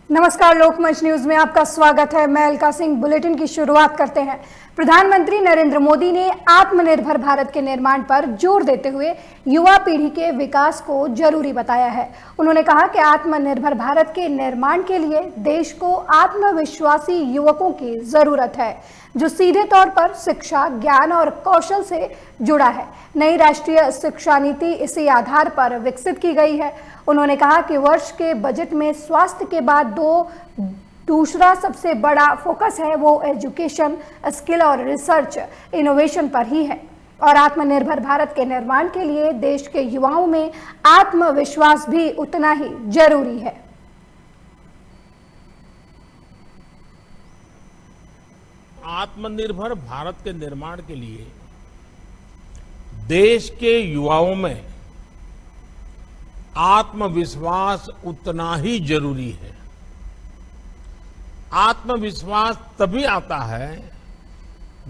नमस्कार, लोकमंच न्यूज में आपका स्वागत है। मैं अलका सिंह। बुलेटिन की शुरुआत करते हैं। प्रधानमंत्री नरेंद्र मोदी ने आत्मनिर्भर भारत के निर्माण पर जोर देते हुए युवा पीढ़ी के विकास को जरूरी बताया है। उन्होंने कहा कि आत्मनिर्भर भारत के निर्माण के लिए देश को आत्मविश्वासी युवकों की जरूरत है, जो सीधे तौर पर शिक्षा, ज्ञान और कौशल से जुड़ा है। नई राष्ट्रीय शिक्षा नीति इसी आधार पर विकसित की गई है। उन्होंने कहा कि वर्ष के बजट में स्वास्थ्य के बाद दूसरा सबसे बड़ा फोकस है वो एजुकेशन, स्किल और रिसर्च इनोवेशन पर ही है। और आत्मनिर्भर भारत के निर्माण के लिए देश के युवाओं में आत्मविश्वास भी उतना ही जरूरी है। आत्मनिर्भर भारत के निर्माण के लिए देश के युवाओं में आत्मविश्वास उतना ही जरूरी है। आत्मविश्वास तभी आता है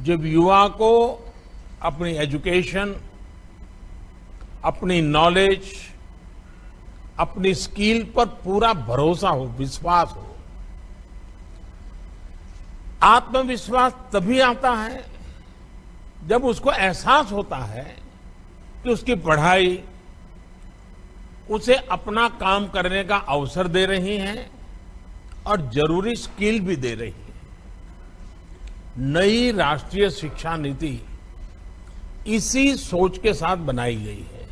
जब युवा को अपनी एजुकेशन, अपनी नॉलेज, अपनी स्किल पर पूरा भरोसा हो, विश्वास हो। आत्मविश्वास तभी आता है जब उसको एहसास होता है कि उसकी पढ़ाई उसे अपना काम करने का अवसर दे रही है और जरूरी स्किल भी दे रही है। नई राष्ट्रीय शिक्षा नीति इसी सोच के साथ बनाई गई है।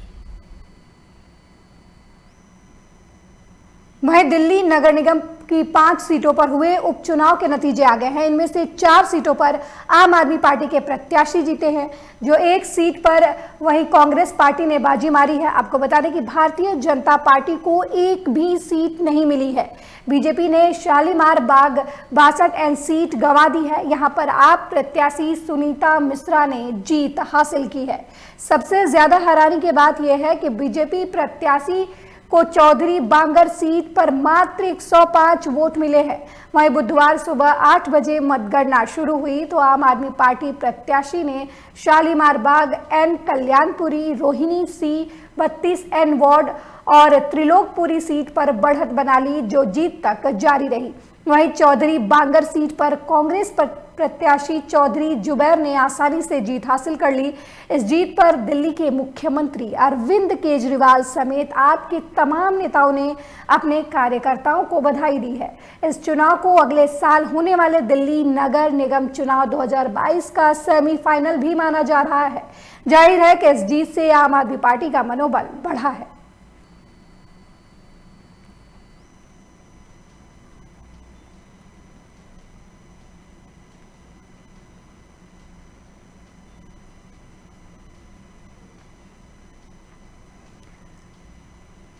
वहीं दिल्ली नगर निगम की 5 सीटों पर हुए उपचुनाव के नतीजे आ गए हैं। इनमें से 4 सीटों पर आम आदमी पार्टी के प्रत्याशी जीते हैं, जो 1 सीट पर वहीं कांग्रेस पार्टी ने बाजी मारी है। आपको बता दें कि भारतीय जनता पार्टी को एक भी सीट नहीं मिली है। बीजेपी ने शालीमार बाग 62 सीट गंवा दी है। यहां पर आप प्रत्याशी सुनीता मिश्रा ने जीत हासिल की है। सबसे ज्यादा हैरानी की बात यह है कि बीजेपी प्रत्याशी को चौधरी बांगर सीट पर मात्र 105 वोट मिले हैं। वहीं बुधवार सुबह 8 बजे मतगणना शुरू हुई तो आम आदमी पार्टी प्रत्याशी ने शालीमार बाग एन, कल्याणपुरी, रोहिणी सी, 32 एन वार्ड और त्रिलोकपुरी सीट पर बढ़त बना ली, जो जीत तक जारी रही। वहीं चौधरी बांगर सीट पर कांग्रेस प्रत्याशी चौधरी जुबैर ने आसानी से जीत हासिल कर ली। इस जीत पर दिल्ली के मुख्यमंत्री अरविंद केजरीवाल समेत आप के तमाम नेताओं ने अपने कार्यकर्ताओं को बधाई दी है। इस चुनाव को अगले साल होने वाले दिल्ली नगर निगम चुनाव 2022 का सेमीफाइनल भी माना जा रहा है। जाहिर है कि इस जीत से आम आदमी पार्टी का मनोबल बढ़ा है।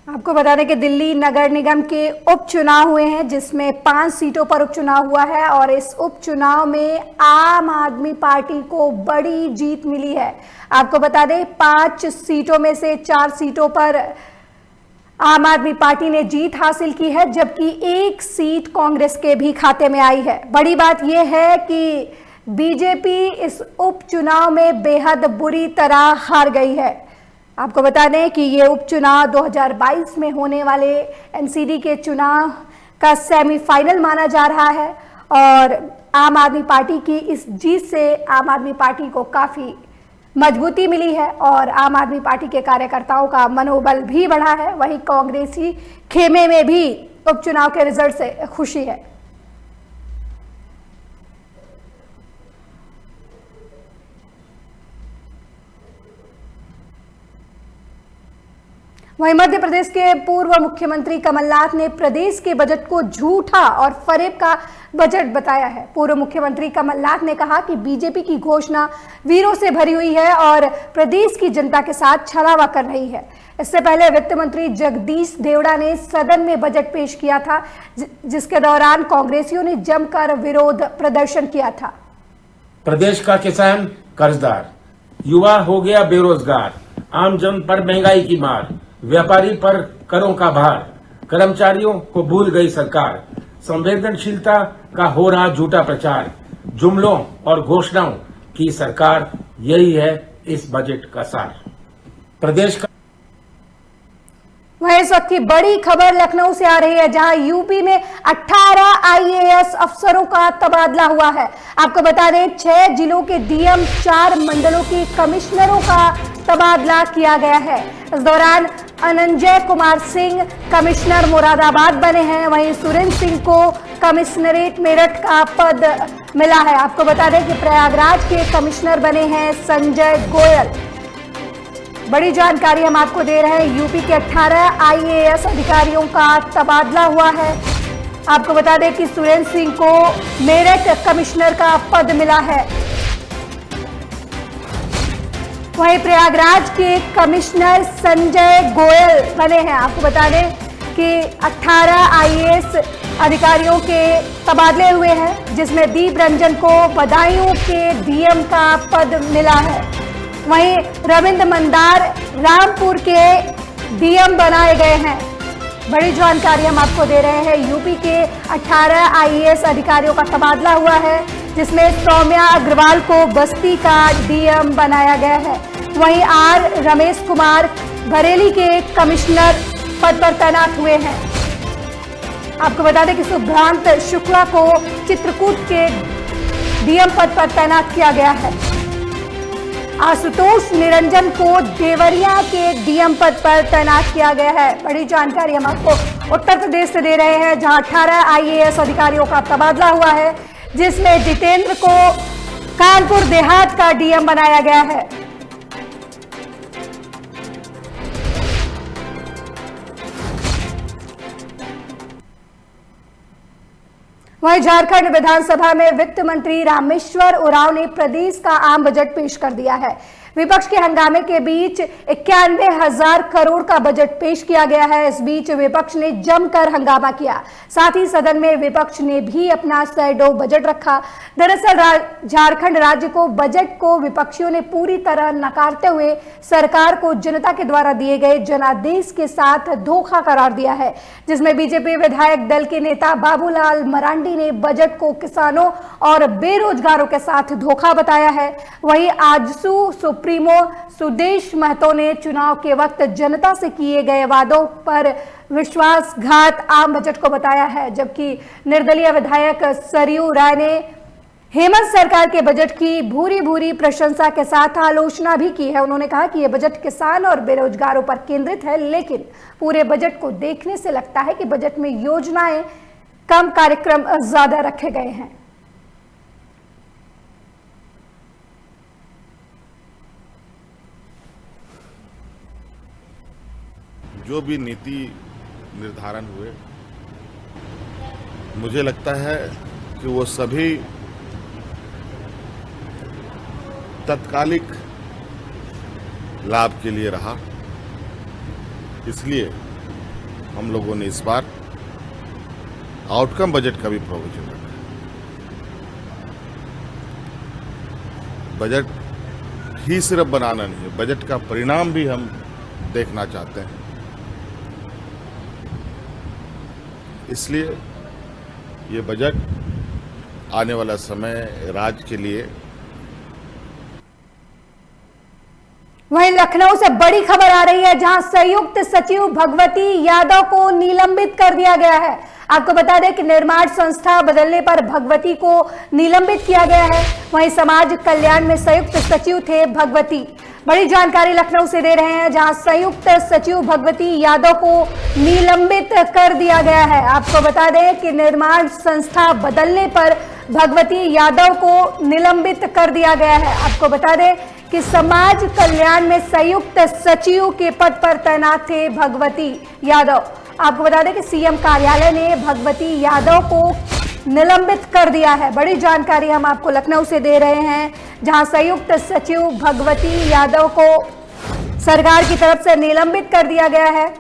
आपको बता दें कि दिल्ली नगर निगम के उपचुनाव हुए हैं, जिसमें 5 सीटों पर उपचुनाव हुआ है और इस उपचुनाव में आम आदमी पार्टी को बड़ी जीत मिली है। आपको बता दें 5 सीटों में से 4 सीटों पर आम आदमी पार्टी ने जीत हासिल की है, जबकि 1 सीट कांग्रेस के भी खाते में आई है। बड़ी बात यह है कि बीजेपी इस उपचुनाव में बेहद बुरी तरह हार गई है। आपको बता दें कि ये उपचुनाव 2022 में होने वाले एनसीडी के चुनाव का सेमीफाइनल माना जा रहा है और आम आदमी पार्टी की इस जीत से आम आदमी पार्टी को काफ़ी मजबूती मिली है और आम आदमी पार्टी के कार्यकर्ताओं का मनोबल भी बढ़ा है। वहीं कांग्रेसी खेमे में भी उपचुनाव के रिजल्ट से खुशी है। वहीं मध्य प्रदेश के पूर्व मुख्यमंत्री कमलनाथ ने प्रदेश के बजट को झूठा और फरेब का बजट बताया है। पूर्व मुख्यमंत्री कमलनाथ ने कहा कि बीजेपी की घोषणा वीरों से भरी हुई है और प्रदेश की जनता के साथ छलावा कर रही है। इससे पहले वित्त मंत्री जगदीश देवड़ा ने सदन में बजट पेश किया था, जिसके दौरान कांग्रेसियों ने जमकर विरोध प्रदर्शन किया था। प्रदेश का किसान कर्जदार, युवा हो गया बेरोजगार, आम जन पर महंगाई की मार, व्यापारी पर करों का भार, कर्मचारियों को भूल गई सरकार, संवेदनशीलता का हो रहा झूठा प्रचार, जुमलों और घोषणाओं की सरकार, यही है इस बजट का सार। प्रदेश का वहीं इस वक्त की बड़ी खबर लखनऊ से आ रही है, जहां यूपी में 18 आईएएस अफसरों का तबादला हुआ है। आपको बता दें 6 जिलों के डीएम, 4 मंडलों के कमिश्नरों का तबादला किया गया है। इस दौरान अनंजय कुमार सिंह कमिश्नर मुरादाबाद बने हैं, वहीं सुरेंद्र सिंह को कमिश्नरेट मेरठ का पद मिला है। आपको बता दें कि प्रयागराज के कमिश्नर बने हैं संजय गोयल। बड़ी जानकारी हम आपको दे रहे हैं, यूपी के 18 आईएएस अधिकारियों का तबादला हुआ है। आपको बता दें कि सुरेंद्र सिंह को मेरठ कमिश्नर का पद मिला है, वहीं प्रयागराज के कमिश्नर संजय गोयल बने हैं। आपको बता दें कि 18 आईएएस अधिकारियों के तबादले हुए हैं, जिसमें दीप रंजन को बदायूं के डीएम का पद मिला है। वहीं रविंद्र मंदार रामपुर के डीएम बनाए गए हैं। बड़ी जानकारी हम आपको दे रहे हैं, यूपी के 18 आईएएस अधिकारियों का तबादला हुआ है, जिसमें सौम्या अग्रवाल को बस्ती का डीएम बनाया गया है। वहीं आर रमेश कुमार बरेली के कमिश्नर पद पर तैनात हुए हैं। आपको बता दें कि सुभ्रांत शुक्ला को चित्रकूट के डीएम पद पर तैनात किया गया है। आशुतोष निरंजन को देवरिया के डीएम पद पर तैनात किया गया है। बड़ी जानकारी हम आपको उत्तर प्रदेश से दे रहे हैं, जहां 18 आईएएस अधिकारियों का तबादला हुआ है, जिसमें जितेंद्र को कानपुर देहात का डीएम बनाया गया है। वहीं झारखंड विधानसभा में वित्त मंत्री रामेश्वर उरांव ने प्रदेश का आम बजट पेश कर दिया है। विपक्ष के हंगामे के बीच 91,000 करोड़ का बजट पेश किया गया है। इस बीच विपक्ष ने जमकर हंगामा किया, साथ ही सदन में विपक्ष ने भी अपना शैडो बजट रखा। दरअसल झारखंड राज्य को बजट को विपक्षियों ने पूरी तरह नकारते हुए सरकार को जनता के द्वारा दिए गए जनादेश के साथ धोखा करार दिया है, जिसमें बीजेपी विधायक दल के नेता बाबूलाल मरांडी ने बजट को किसानों और बेरोजगारों के साथ धोखा बताया है। वहीं आजसू सुप्रीमो सुदेश महतो ने चुनाव के वक्त जनता से किए गए वादों पर विश्वासघात आम बजट को बताया है, जबकि निर्दलीय विधायक सरयू राय ने हेमंत सरकार के बजट की भूरी भूरी प्रशंसा के साथ आलोचना भी की है। उन्होंने कहा कि यह बजट किसान और बेरोजगारों पर केंद्रित है, लेकिन पूरे बजट को देखने से लगता है कि बजट में योजनाएं कम, कार्यक्रम ज्यादा रखे गए हैं। जो भी नीति निर्धारण हुए, मुझे लगता है कि वो सभी तत्कालिक लाभ के लिए रहा। इसलिए हम लोगों ने इस बार आउटकम बजट का भी प्रोविजन रखा। बजट ही सिर्फ बनाना नहीं है, बजट का परिणाम भी हम देखना चाहते हैं। इसलिए ये बजट आने वाला समय राज्य के लिए। वहीं लखनऊ से बड़ी खबर आ रही है, जहां संयुक्त सचिव भगवती यादव को निलंबित कर दिया गया है। आपको बता दें कि निर्माण संस्था बदलने पर भगवती को निलंबित किया गया है। वहीं समाज कल्याण में संयुक्त सचिव थे भगवती। बड़ी जानकारी लखनऊ से दे रहे हैं, जहां संयुक्त सचिव भगवती यादव को निलंबित कर दिया गया है। आपको बता दें कि निर्माण संस्था बदलने पर भगवती यादव को निलंबित कर दिया गया है। आपको बता दें कि समाज कल्याण में संयुक्त सचिव के पद पर तैनात थे भगवती यादव। आपको बता दें कि सीएम कार्यालय ने भगवती यादव को निलंबित कर दिया है। बड़ी जानकारी हम आपको लखनऊ से दे रहे हैं, जहां संयुक्त सचिव भगवती यादव को सरकार की तरफ से निलंबित कर दिया गया है।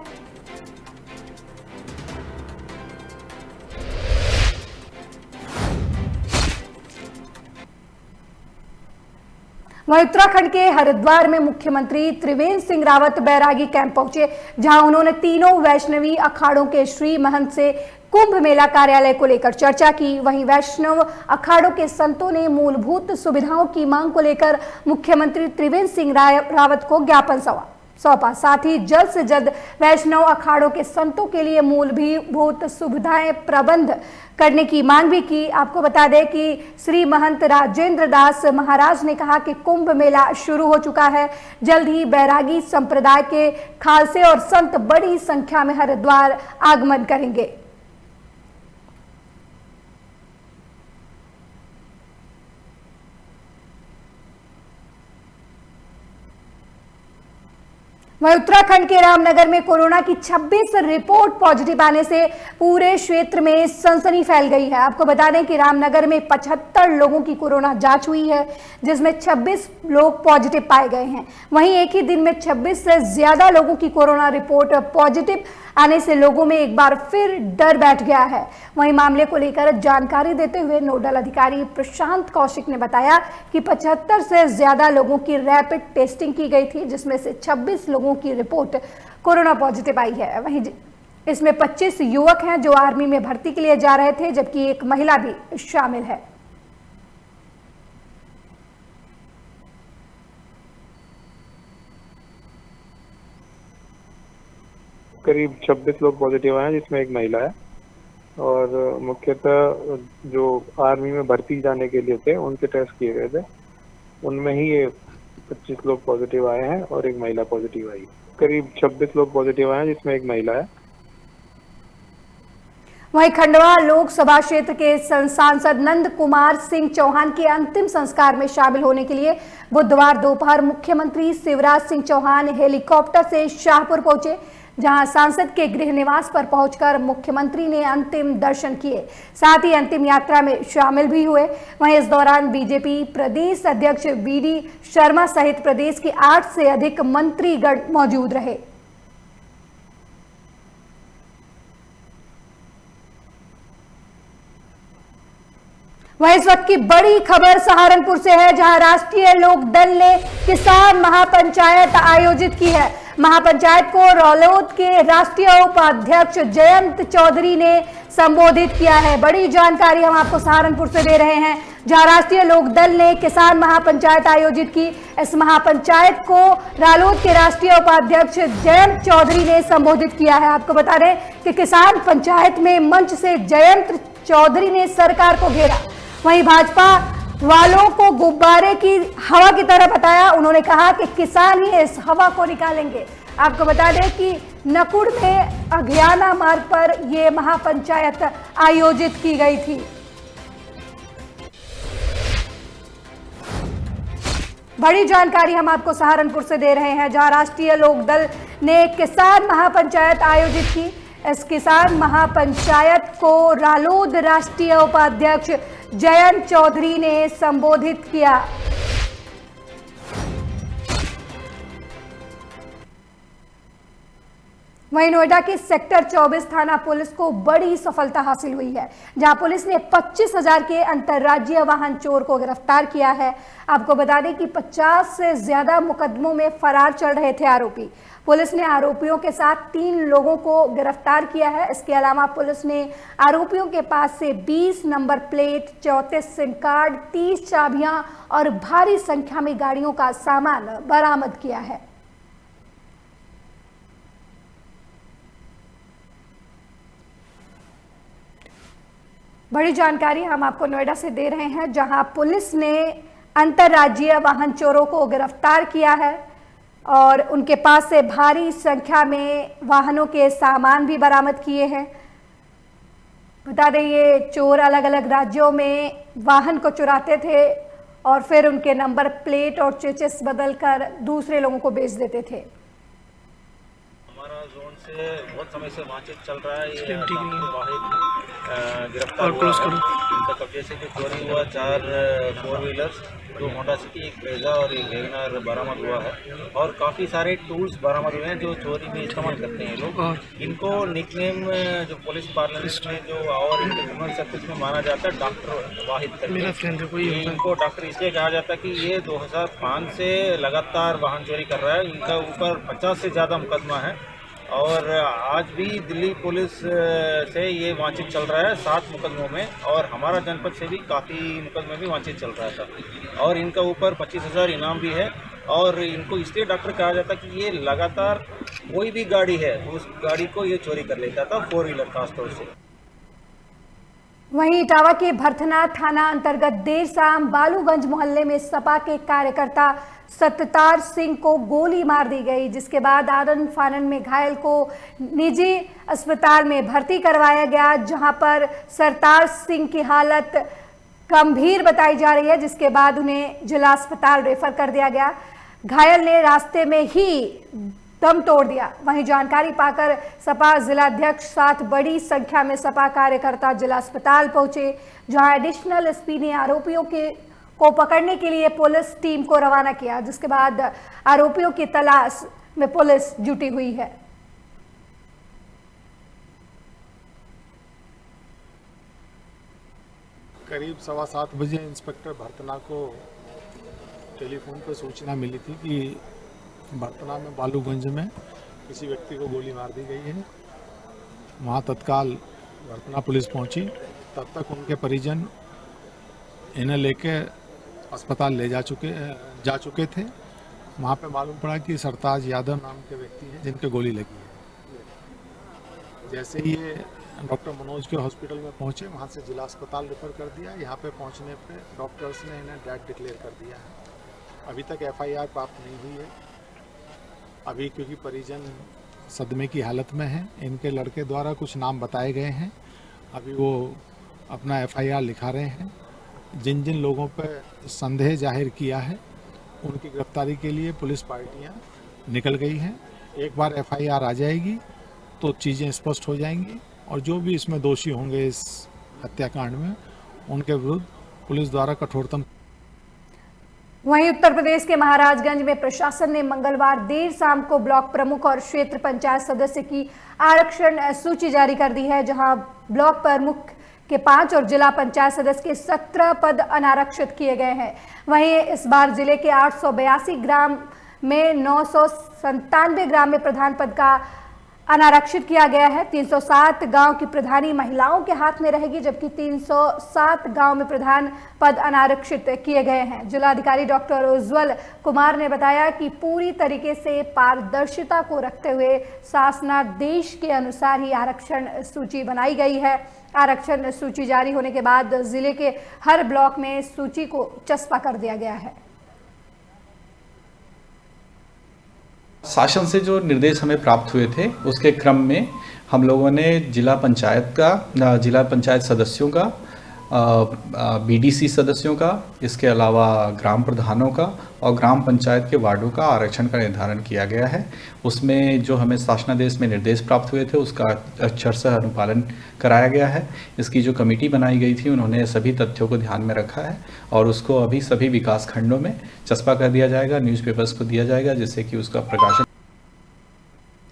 वहीं उत्तराखंड के हरिद्वार में मुख्यमंत्री त्रिवेंद्र सिंह रावत बैरागी कैंप पहुंचे, जहां उन्होंने तीनों वैष्णवी अखाड़ों के श्री महंत से कुंभ मेला कार्यालय को लेकर चर्चा की। वहीं वैष्णव अखाड़ों के संतों ने मूलभूत सुविधाओं की मांग को लेकर मुख्यमंत्री त्रिवेंद्र सिंह रावत को ज्ञापन सौंपा। सौंपा। साथ ही जल्द से जल्द वैष्णव अखाड़ों के संतों के लिए मूलभूत सुविधाएं प्रबंध करने की मांग भी की। आपको बता दें कि श्री महंत राजेंद्र दास महाराज ने कहा कि कुंभ मेला शुरू हो चुका है, जल्द ही बैरागी संप्रदाय के खालसे और संत बड़ी संख्या में हरिद्वार आगमन करेंगे। वहीं उत्तराखंड के रामनगर में कोरोना की 26 रिपोर्ट पॉजिटिव आने से पूरे क्षेत्र में सनसनी फैल गई है। आपको बता दें कि रामनगर में 75 लोगों की कोरोना जांच हुई है, जिसमें 26 लोग पॉजिटिव पाए गए हैं। वहीं एक ही दिन में 26 से ज्यादा लोगों की कोरोना रिपोर्ट पॉजिटिव आने से लोगों में एक बार फिर डर बैठ गया है। वहीं मामले को लेकर जानकारी देते हुए नोडल अधिकारी प्रशांत कौशिक ने बताया कि 75 से ज्यादा लोगों की रैपिड टेस्टिंग की गई थी, जिसमें से 26 लोगों की रिपोर्ट कोरोना पॉजिटिव आई है। वहीं इसमें 25 युवक हैं जो आर्मी में भर्ती के लिए जा रहे थे, जबकि एक महिला भी शामिल है। करीब 26 लोग पॉजिटिव आए हैं, जिसमें एक महिला है। और मुख्यतः जो आर्मी में भर्ती जाने के लिए थे उनके टेस्ट किए गए थे, उनमें ही ये 25 लोग पॉजिटिव आए हैं और एक महिला पॉजिटिव आई। करीब 26 लोग पॉजिटिव आए हैं, जिसमें एक महिला है। वहीं खंडवा लोकसभा क्षेत्र के सांसद नंद कुमार सिंह चौहान के अंतिम संस्कार में शामिल होने के लिए बुधवार दोपहर मुख्यमंत्री शिवराज सिंह चौहान हेलीकॉप्टर से शाहपुर पहुंचे, जहां सांसद के गृह निवास पर पहुंचकर मुख्यमंत्री ने अंतिम दर्शन किए, साथ ही अंतिम यात्रा में शामिल भी हुए। वहीं इस दौरान बीजेपी प्रदेश अध्यक्ष बीडी शर्मा सहित प्रदेश के 8 से अधिक मंत्रीगण मौजूद रहे। वहीं इस वक्त की बड़ी खबर सहारनपुर से है, जहां राष्ट्रीय लोकदल ने किसान महापंचायत आयोजित की है। महापंचायत को रालोद के राष्ट्रीय उपाध्यक्ष जयंत चौधरी ने संबोधित किया है। बड़ी जानकारी हम आपको सहारनपुर से दे रहे हैं, जहां राष्ट्रीय लोकदल ने किसान महापंचायत आयोजित की। इस महापंचायत को रालोद के राष्ट्रीय उपाध्यक्ष जयंत चौधरी ने संबोधित किया है। आपको बता दें कि किसान पंचायत में मंच से जयंत चौधरी ने सरकार को घेरा। वहीं भाजपा वालों को गुब्बारे की हवा की तरह बताया। उन्होंने कहा कि किसान ही इस हवा को निकालेंगे। आपको बता दें कि नकुड़ में अज्ञाना मार्ग पर यह महापंचायत आयोजित की गई थी। बड़ी जानकारी हम आपको सहारनपुर से दे रहे हैं, जहां राष्ट्रीय लोकदल ने किसान महापंचायत आयोजित की। इस किसान महापंचायत को रालोद राष्ट्रीय उपाध्यक्ष जयंत चौधरी ने संबोधित किया। वहीं नोएडा के सेक्टर 24 थाना पुलिस को बड़ी सफलता हासिल हुई है, जहां पुलिस ने 25,000 के अंतर्राज्यीय वाहन चोर को गिरफ्तार किया है। आपको बता दें कि 50 से ज्यादा मुकदमों में फरार चल रहे थे आरोपी। पुलिस ने आरोपियों के साथ 3 लोगों को गिरफ्तार किया है। इसके अलावा पुलिस ने आरोपियों के पास से 20 नंबर प्लेट, 34 सिम कार्ड, 30 चाबियां और भारी संख्या में गाड़ियों का सामान बरामद किया है। बड़ी जानकारी हम आपको नोएडा से दे रहे हैं, जहां पुलिस ने अंतर्राज्यीय वाहन चोरों को गिरफ्तार किया है और उनके पास से भारी संख्या में वाहनों के सामान भी बरामद किए हैं। बता दें ये चोर अलग अलग राज्यों में वाहन को चुराते थे और फिर उनके नंबर प्लेट और चेचिस बदलकर दूसरे लोगों को बेच देते थे। हमारा जोन से बहुत समय से वांछित चल रहा है। ये गिरफ्तार हुआ है। इनका कब्जे से जो चोरी हुआ 4 4 व्हीलर्स, 2 होंडा सिटी, एक ब्रेजा और एक वैगनर बरामद हुआ है। और काफ़ी सारे टूल्स बरामद हुए हैं जो चोरी में इस्तेमाल करते हैं लोग। इनको निकनेम जो पुलिस पार्लमेंट में जो और क्रिमिनल सर्विस में माना जाता है डॉक्टर वाहिद करके। इनको डॉक्टर इसलिए कहा जाता है कि ये 2005 से लगातार वाहन चोरी कर रहा है। इनका ऊपर 50 से ज़्यादा मुकदमा है और आज भी दिल्ली पुलिस से ये वांछित चल रहा है 7 मुकदमों में, और हमारा जनपद से भी काफ़ी मुकदमे भी वांछित चल रहा था। और इनका ऊपर 25,000 इनाम भी है और इनको इसलिए डॉक्टर कहा जाता कि ये लगातार कोई भी गाड़ी है उस गाड़ी को ये चोरी कर लेता था, 4 व्हीलर खासतौर से। वहीं इटावा के भरथनाथ थाना अंतर्गत देर शाम बालूगंज मोहल्ले में सपा के कार्यकर्ता सत्तार सिंह को गोली मार दी गई, जिसके बाद आनन फानन में घायल को निजी अस्पताल में भर्ती करवाया गया, जहां पर सत्तार सिंह की हालत गंभीर बताई जा रही है, जिसके बाद उन्हें जिला अस्पताल रेफर कर दिया गया। घायल ने रास्ते में ही दम तोड़ दिया। वहीं जानकारी पाकर सपा जिलाध्यक्ष साथ बड़ी संख्या में सपा कार्यकर्ता जिला अस्पताल पहुंचे, जहां एडिशनल एसपी ने आरोपियों को पकड़ने के लिए पुलिस टीम को रवाना किया, जिसके बाद आरोपियों की तलाश में पुलिस जुटी हुई है। करीब 7:15 बजे इंस्पेक्टर भरतना को टेलीफोन पर सूचना मिली थी कि भरतना में बालूगंज में किसी व्यक्ति को गोली मार दी गई है। वहाँ तत्काल भरतना पुलिस पहुंची, तब तक उनके परिजन इन्हें लेके अस्पताल ले जा चुके थे। वहाँ पे मालूम पड़ा कि सरताज यादव नाम के व्यक्ति हैं जिनके गोली लगी है। जैसे ही ये डॉक्टर मनोज के हॉस्पिटल में पहुँचे, वहाँ से जिला अस्पताल रेफर कर दिया। यहाँ पे पहुँचने पे डॉक्टर्स ने इन्हें डेड डिक्लेयर कर दिया है। अभी तक FIR प्राप्त नहीं हुई है। अभी क्योंकि परिजन सदमे की हालत में हैं, इनके लड़के द्वारा कुछ नाम बताए गए हैं। अभी वो अपना FIR लिखा रहे हैं। जिन जिन लोगों पर संदेह जाहिर किया है उनकी गिरफ्तारी के लिए पुलिस पार्टियां निकल गई हैं। एक बार FIR आ जाएगी तो चीज़ें स्पष्ट हो जाएंगी और जो भी इसमें दोषी होंगे इस हत्याकांड में, उनके विरुद्ध पुलिस द्वारा कठोरतम। वहीं उत्तर प्रदेश के महाराजगंज में प्रशासन ने मंगलवार देर शाम को ब्लॉक प्रमुख और क्षेत्र पंचायत सदस्य की आरक्षण सूची जारी कर दी है, जहां ब्लॉक प्रमुख के 5 और जिला पंचायत सदस्य के 17 पद अनारक्षित किए गए हैं। वहीं इस बार जिले के 882 ग्राम में 997 ग्राम में प्रधान पद का अनारक्षित किया गया है। 307 गांव की प्रधानी महिलाओं के हाथ में रहेगी, जबकि 307 गांव में प्रधान पद अनारक्षित किए गए हैं। जिलाधिकारी डॉक्टर उज्जवल कुमार ने बताया कि पूरी तरीके से पारदर्शिता को रखते हुए शासनादेश के अनुसार ही आरक्षण सूची बनाई गई है। आरक्षण सूची जारी होने के बाद जिले के हर ब्लॉक में सूची को चस्पा कर दिया गया है। शासन से जो निर्देश हमें प्राप्त हुए थे उसके क्रम में हम लोगों ने जिला पंचायत सदस्यों का, BDC सदस्यों का, इसके अलावा ग्राम प्रधानों का और ग्राम पंचायत के वार्डों का आरक्षण का निर्धारण किया गया है। उसमें जो हमें शासनादेश में निर्देश प्राप्त हुए थे उसका अक्षरशः अनुपालन कराया गया है। इसकी जो कमेटी बनाई गई थी उन्होंने सभी तथ्यों को ध्यान में रखा है और उसको अभी सभी विकास खंडों में चस्पा कर दिया जाएगा, न्यूज़पेपर्स को दिया जाएगा, जिससे कि उसका प्रकाशन।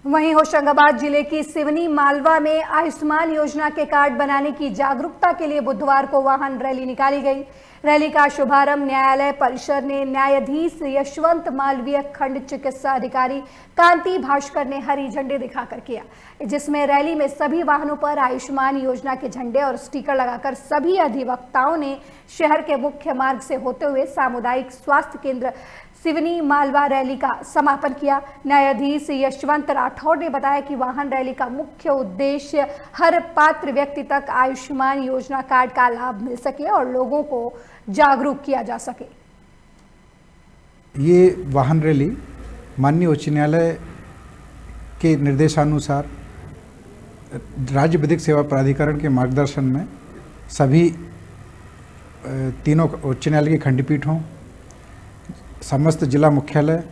वहीं होशंगाबाद जिले की सिवनी मालवा में आयुष्मान योजना के कार्ड बनाने की जागरूकता के लिए बुधवार को वाहन रैली निकाली गई। रैली का शुभारंभ न्यायालय परिसर ने न्यायाधीश यशवंत मालवीय खंड चिकित्सा अधिकारी कांति भास्कर ने हरी झंडी दिखाकर किया, जिसमें रैली में सभी वाहनों पर आयुष्मान योजना के झंडे और स्टिकर लगाकर सभी अधिवक्ताओं ने शहर के मुख्य मार्ग से होते हुए सामुदायिक स्वास्थ्य केंद्र सिवनी मालवा रैली का समापन किया। न्यायाधीश यशवंत राठौड़ ने बताया कि वाहन रैली का मुख्य उद्देश्य हर पात्र व्यक्ति तक आयुष्मान योजना कार्ड का लाभ मिल सके और लोगों को जागरूक किया जा सके। ये वाहन रैली माननीय उच्च न्यायालय के निर्देशानुसार राज्य विधिक सेवा प्राधिकरण के मार्गदर्शन में सभी तीनों उच्च न्यायालय की खंडपीठों, समस्त जिला मुख्यालय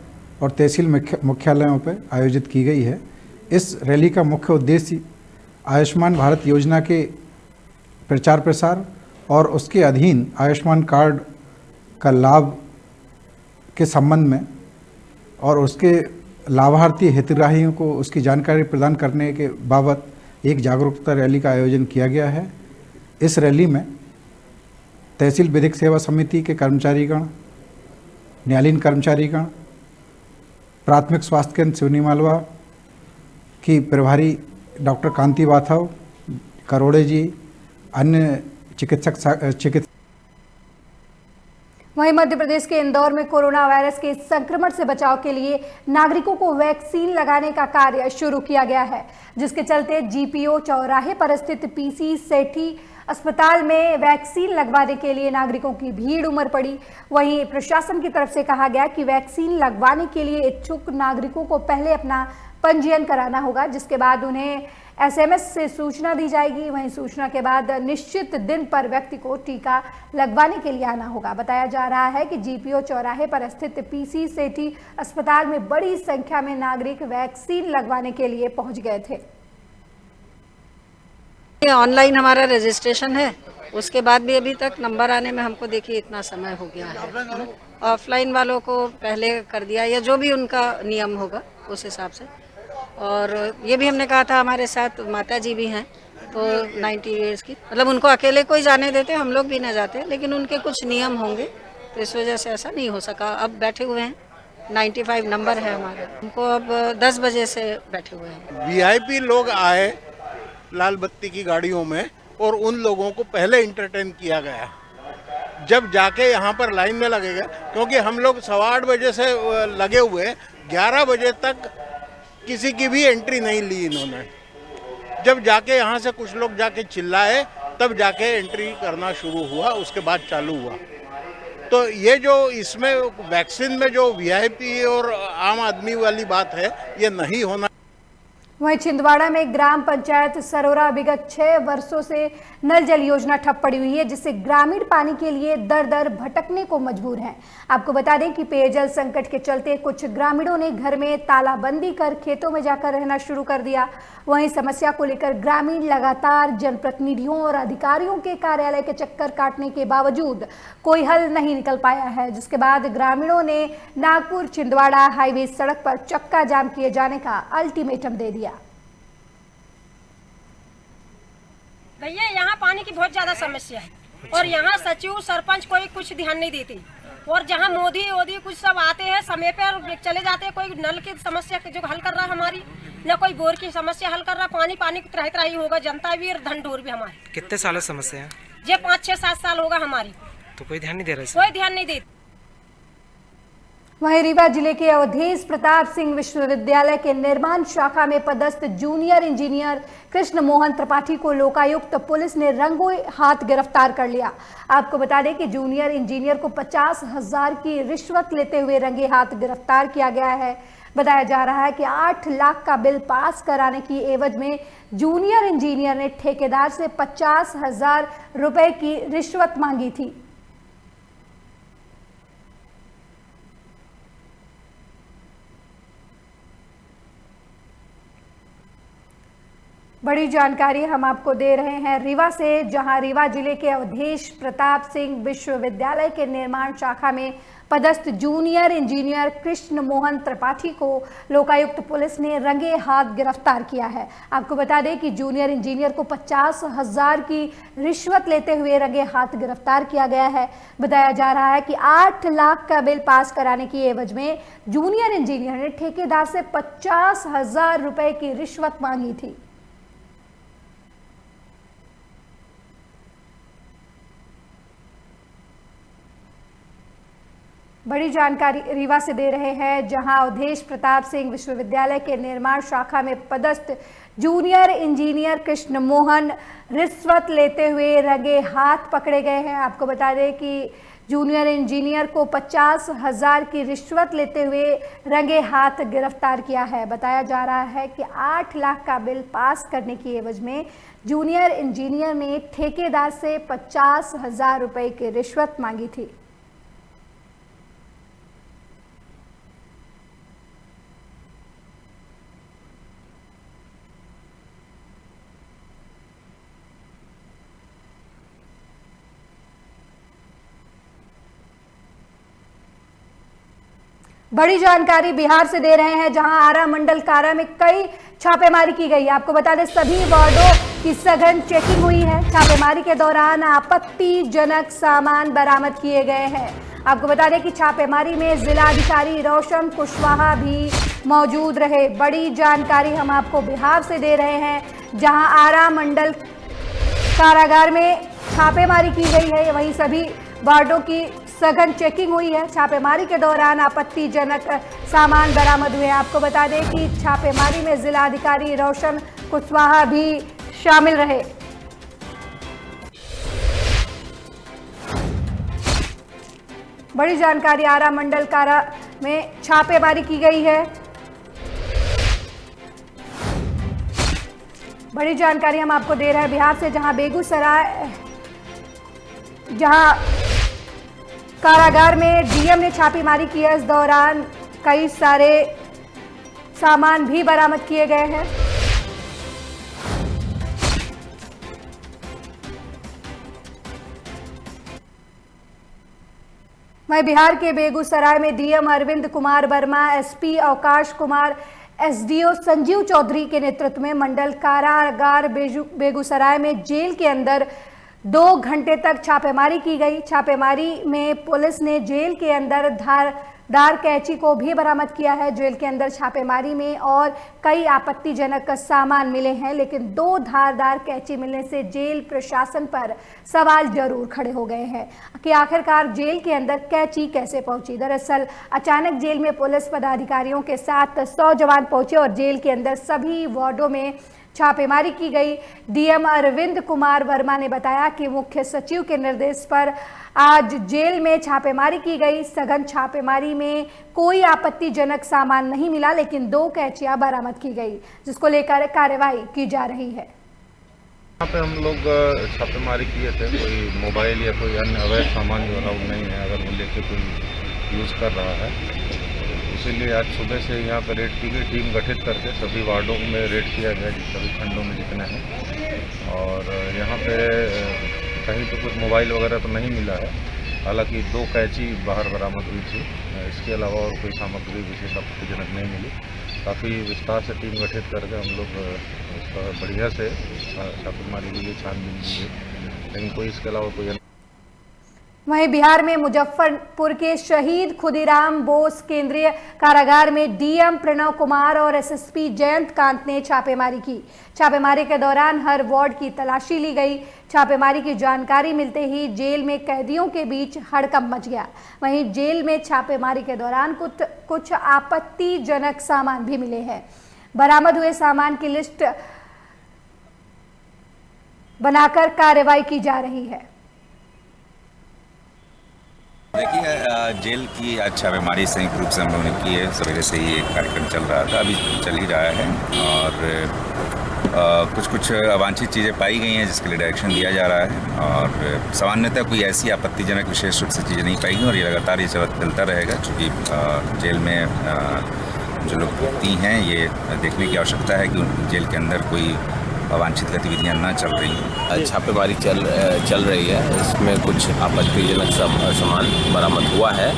और तहसील मुख्यालयों पर आयोजित की गई है। इस रैली का मुख्य उद्देश्य आयुष्मान भारत योजना के प्रचार प्रसार और उसके अधीन आयुष्मान कार्ड का लाभ के संबंध में और उसके लाभार्थी हितग्राहियों को उसकी जानकारी प्रदान करने के बाबत एक जागरूकता रैली का आयोजन किया गया है। इस रैली में तहसील विधिक सेवा समिति के कर्मचारीगण, न्यायालयीन कर्मचारीगण, प्राथमिक स्वास्थ्य केंद्र सिवनी मालवा की प्रभारी डॉक्टर कांति वाथव, करोड़े जी, अन्य चिकित्सक वहीं मध्य प्रदेश के इंदौर में कोरोना वायरस के संक्रमण से बचाव के लिए नागरिकों को वैक्सीन लगाने का कार्य शुरू किया गया है, जिसके चलते जीपीओ चौराहे पर स्थित पीसी सेठी अस्पताल में वैक्सीन लगवाने के लिए नागरिकों की भीड़ उमड़ पड़ी। वहीं प्रशासन की तरफ से कहा गया कि वैक्सीन लगवाने के लिए इच्छुक नागरिकों को पहले अपना पंजीयन कराना होगा, जिसके बाद उन्हें एसएमएस से सूचना दी जाएगी। वहीं सूचना के बाद निश्चित दिन पर व्यक्ति को टीका लगवाने के लिए आना होगा। बताया जा रहा है कि जीपीओ चौराहे पर स्थित पीसी सेठी अस्पताल में बड़ी संख्या में नागरिक वैक्सीन लगवाने के लिए पहुंच गए थे। ऑनलाइन हमारा रजिस्ट्रेशन है, उसके बाद भी अभी तक नंबर आने में हमको देखिए इतना समय हो गया है। ऑफलाइन वालों को पहले कर दिया या जो भी उनका नियम होगा उस हिसाब से। और ये भी हमने कहा था, हमारे साथ माता जी भी हैं तो 90 ईयर्स की, मतलब उनको अकेले कोई जाने देते, हम लोग भी ना जाते, लेकिन उनके कुछ नियम होंगे तो इस वजह से ऐसा नहीं हो सका। अब बैठे हुए हैं, 95 नंबर है हमारा, हमको अब 10 बजे से बैठे हुए हैं। वीआईपी लोग आए लाल बत्ती की गाड़ियों में और उन लोगों को पहले इंटरटेन किया गया, जब जाके यहाँ पर लाइन में लगेगा, क्योंकि हम लोग 8:15 बजे से लगे हुए 11 बजे तक किसी की भी एंट्री नहीं ली इन्होंने। जब जाके यहाँ से कुछ लोग जाके चिल्लाए तब जाके एंट्री करना शुरू हुआ, उसके बाद चालू हुआ। तो ये जो इसमें वैक्सीन में जो वीआईपी और आम आदमी वाली बात है, ये नहीं होना। वहीं छिंदवाड़ा में ग्राम पंचायत सरोरा विगत 6 वर्षों से नल जल योजना ठप पड़ी हुई है, जिससे ग्रामीण पानी के लिए दर दर भटकने को मजबूर हैं। आपको बता दें कि पेयजल संकट के चलते कुछ ग्रामीणों ने घर में तालाबंदी कर खेतों में जाकर रहना शुरू कर दिया। वहीं समस्या को लेकर ग्रामीण लगातार जनप्रतिनिधियों और अधिकारियों के कार्यालय के चक्कर काटने के बावजूद कोई हल नहीं निकल पाया है, जिसके बाद ग्रामीणों ने नागपुर छिंदवाड़ा हाईवे सड़क पर चक्का जाम किए जाने का अल्टीमेटम दे दिया। भैया यहाँ पानी की बहुत ज्यादा समस्या है और यहाँ सचिव सरपंच कोई कुछ ध्यान नहीं देते, और जहाँ मोदी कुछ सब आते हैं समय पर चले जाते हैं। कोई नल की समस्या जो हल कर रहा है हमारी, न कोई बोर की समस्या हल कर रहा। पानी की त्राही होगा, जनता भी और धन ढोर भी हमारी। कितने सालों से समस्या है? ये 5, 6, 7 साल होगा हमारी, तो कोई ध्यान नहीं दे रहा? कोई ध्यान नहीं देता। वहीं रीवा जिले के अवधेश प्रताप सिंह विश्वविद्यालय के निर्माण शाखा में पदस्थ जूनियर इंजीनियर कृष्ण मोहन त्रिपाठी को लोकायुक्त पुलिस ने रंगों हाथ गिरफ्तार कर लिया। आपको बता दें कि जूनियर इंजीनियर को 50,000 की रिश्वत लेते हुए रंगे हाथ गिरफ्तार किया गया है। बताया जा रहा है कि 8 लाख का बिल पास कराने की एवज में जूनियर इंजीनियर ने ठेकेदार से 50,000 रुपए की रिश्वत मांगी थी। बड़ी जानकारी हम आपको दे रहे हैं रीवा से, जहां रीवा जिले के अवधेश प्रताप सिंह विश्वविद्यालय के निर्माण शाखा में पदस्थ जूनियर इंजीनियर कृष्ण मोहन त्रिपाठी को लोकायुक्त पुलिस ने रंगे हाथ गिरफ्तार किया है। आपको बता दें कि जूनियर इंजीनियर को 50,000 की रिश्वत लेते हुए रंगे हाथ गिरफ्तार किया गया है। बताया जा रहा है कि 8 लाख का बिल पास कराने की एवज में जूनियर इंजीनियर ने ठेकेदार से 50,000 रुपए की रिश्वत मांगी थी। बड़ी जानकारी रीवा से दे रहे हैं, जहां अवधेश प्रताप सिंह विश्वविद्यालय के निर्माण शाखा में पदस्थ जूनियर इंजीनियर कृष्ण मोहन रिश्वत लेते हुए रंगे हाथ पकड़े गए हैं। आपको बता दें कि जूनियर इंजीनियर को 50,000 की रिश्वत लेते हुए रंगे हाथ गिरफ्तार किया है। बताया जा रहा है कि 8 लाख का बिल पास करने की एवज में जूनियर इंजीनियर ने ठेकेदार से 50,000 रुपए की रिश्वत मांगी थी। बड़ी जानकारी बिहार से दे रहे हैं, जहां आरा मंडल कारा में कई छापेमारी की गई है। आपको बता दें सभी वार्डों की सघन चेकिंग हुई है। छापेमारी के दौरान आपत्तिजनक सामान बरामद किए गए हैं। आपको बता दें कि छापेमारी में जिलाधिकारी रोशन कुशवाहा भी मौजूद रहे। बड़ी जानकारी हम आपको बिहार से दे रहे हैं, जहां आरा मंडल कारागार में छापेमारी की गई है। वहीं सभी वार्डों की सघन चेकिंग हुई है। छापेमारी के दौरान आपत्तिजनक सामान बरामद हुए। आपको बता दें कि छापेमारी में जिलाधिकारी रोशन कुशवाहा भी शामिल रहे। बड़ी जानकारी, आरा मंडल कारा में छापेमारी की गई है। बड़ी जानकारी हम आपको दे रहे हैं बिहार से, जहां बेगूसराय, जहां कारागार में डीएम ने छापेमारी की है। इस दौरान कई सारे सामान भी बरामद किए गए हैं। वहीं बिहार के बेगूसराय में डीएम अरविंद कुमार वर्मा, एसपी अवकाश कुमार, एसडीओ संजीव चौधरी के नेतृत्व में मंडल कारागार बेगूसराय में जेल के अंदर 2 घंटे तक छापेमारी की गई। छापेमारी में पुलिस ने जेल के अंदर धारदार कैंची को भी बरामद किया है। जेल के अंदर छापेमारी में और कई आपत्तिजनक सामान मिले हैं, लेकिन 2 धारदार कैंची मिलने से जेल प्रशासन पर सवाल जरूर खड़े हो गए हैं कि आखिरकार जेल के अंदर कैंची कैसे पहुंची। दरअसल अचानक जेल में पुलिस पदाधिकारियों के साथ 100 जवान पहुंचे और जेल के अंदर सभी वार्डों में छापेमारी की गई। डीएम अरविंद कुमार वर्मा ने बताया कि मुख्य सचिव के निर्देश पर आज जेल में छापेमारी की गई। सघन छापेमारी में कोई आपत्तिजनक सामान नहीं मिला, लेकिन 2 कैंचियां बरामद की गई, जिसको लेकर कार्रवाई की जा रही है। यहाँ पे हम लोग छापेमारी किए थे। कोई मोबाइल या कोई अन्य अवैध सामान जो अलाउड नहीं है, अगर वो लेके कोई यूज़ कर रहा है, इसीलिए आज सुबह से यहाँ पे रेड की गई। टीम गठित करके सभी वार्डों में रेड किया गया, सभी खंडों में जितने हैं। और यहाँ पे कहीं तो कुछ मोबाइल वगैरह तो नहीं मिला है, हालांकि 2 कैंची बाहर बरामद हुई थी। इसके अलावा और कोई सामग्री विशेष आपत्तिजनक नहीं मिली। काफ़ी विस्तार से टीम गठित करके हम लोग उसका बढ़िया से छापेमारी के लिए छानबीन की गई, लेकिन कोई इसके अलावा कोई। वहीं बिहार में मुजफ्फरपुर के शहीद खुदीराम बोस केंद्रीय कारागार में डीएम प्रणव कुमार और एसएसपी जयंत कांत ने छापेमारी की। छापेमारी के दौरान हर वार्ड की तलाशी ली गई। छापेमारी की जानकारी मिलते ही जेल में कैदियों के बीच हड़कंप मच गया। वहीं जेल में छापेमारी के दौरान कुछ आपत्तिजनक सामान भी मिले हैं। बरामद हुए सामान की लिस्ट बनाकर कार्रवाई की जा रही है। देखिए, जेल की आज छापेमारी संयुक्त रूप से हम लोगों ने की है। सवेरे से ही एक कार्यक्रम चल रहा था, अभी चल ही रहा है, और कुछ अवांछित चीज़ें पाई गई हैं जिसके लिए डायरेक्शन दिया जा रहा है। और सामान्यतः कोई ऐसी आपत्तिजनक विशेष रूप से चीज़ें नहीं पाई गई, और ये लगातार ये चलता रहेगा, क्योंकि जेल में जो लोग भर्ती हैं, ये देखने की आवश्यकता है कि जेल के अंदर कोई अवांछित गतिविधियां ना चल रही हैं। छापेमारी चल रही है, इसमें कुछ आपत्तिजनक सामान बरामद हुआ है,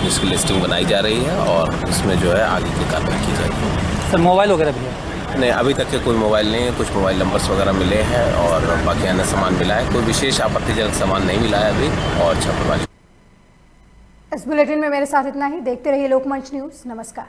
जिसकी लिस्टिंग बनाई जा रही है और इसमें जो है आगे की कार्रवाई की जाएगी। सर, मोबाइल वगैरह भी है? नहीं, अभी तक के कोई मोबाइल नहीं है। कुछ मोबाइल नंबर्स वगैरह मिले हैं और बाकी अन्य सामान मिला है। कोई विशेष आपत्तिजनक सामान नहीं मिला है अभी। और छापेमारी। इस बुलेटिन में मेरे साथ इतना ही। देखते रहिए लोकमंच न्यूज़। नमस्कार।